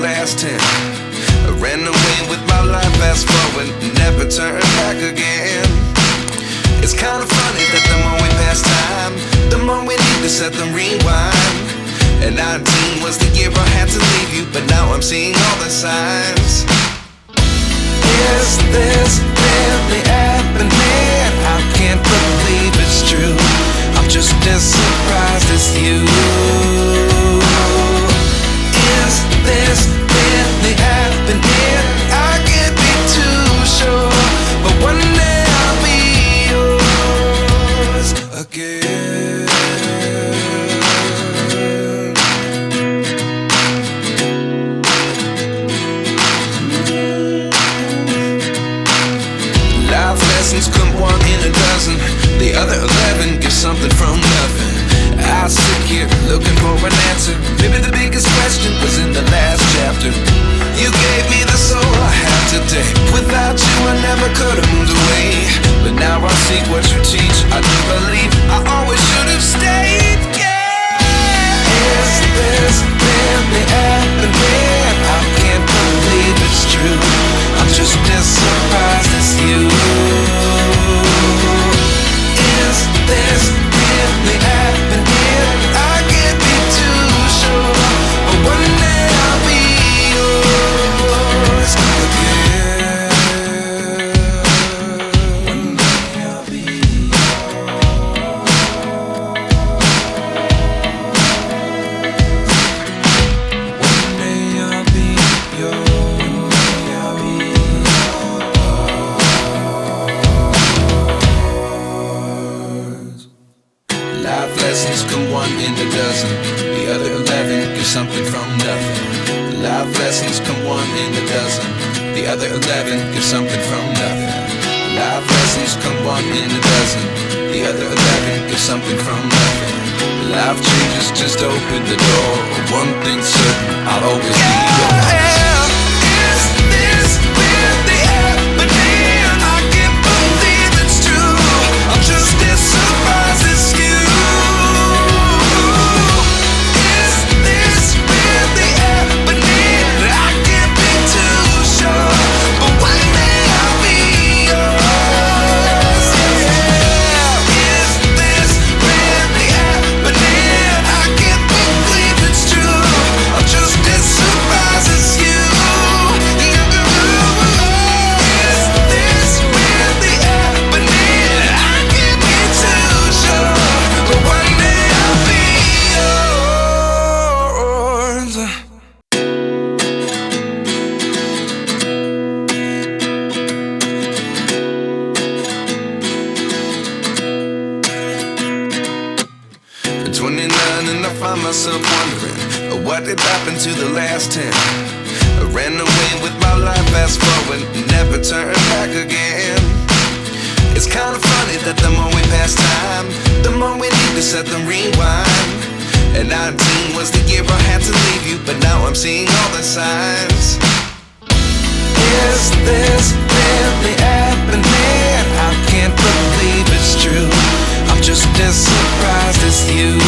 last 10. I ran away with my life, fast forward, never turn back again. It's kinda funny that the more we pass time, the more we need to set them rewind. And 19 was the year I had to leave you, but now I'm seeing all the signs. Is this really happening? I can't believe it's true. I'm just as surprised as you. Is this really happening? I can't be too sure, but one day I'll be yours again. Life lessons come one in a dozen. The other 11 give something from nothing. I sit here looking for an answer. Maybe the biggest question was in the last chapter. You gave me the soul I have today. Without you I never could have moved away. But now I see what you teach. I do believe I always should have stayed. Yeah. Is this really happening? I can't believe it's true. I'm just as surprised as you. Is this really happening? I can't be too sure, but one day I'll be yours again. One day I'll be yours. One day I'll be yours. One day I'll be yours. Life lessons come one in a dozen. The other 11 give something from nothing. Life lessons come one in a dozen. The other 11 give something from nothing. Life lessons come one in a dozen. The other 11 give something from nothing. Life changes just open the door. One thing's certain, I'll always be yours. Is this really happening? I can't believe it's true. I'm just as surprised as you. Is this really happening? I can't be too sure, but one day I'll be yours. Yeah. Is this really happening? I can't believe it's true. I'm just as surprised as you. Is this really happening? I can't be too sure, but one day I'll be yours. 29 and I find myself wondering, what did happen to the last 10? I ran away with my life, fast forward, never turn back again. It's kinda funny that the more we pass time, the more we need to set them rewind. And 19 was the year I had to leave you, but now I'm seeing all the signs. Is this really happening? I can't believe it's true. I'm just as surprised as you.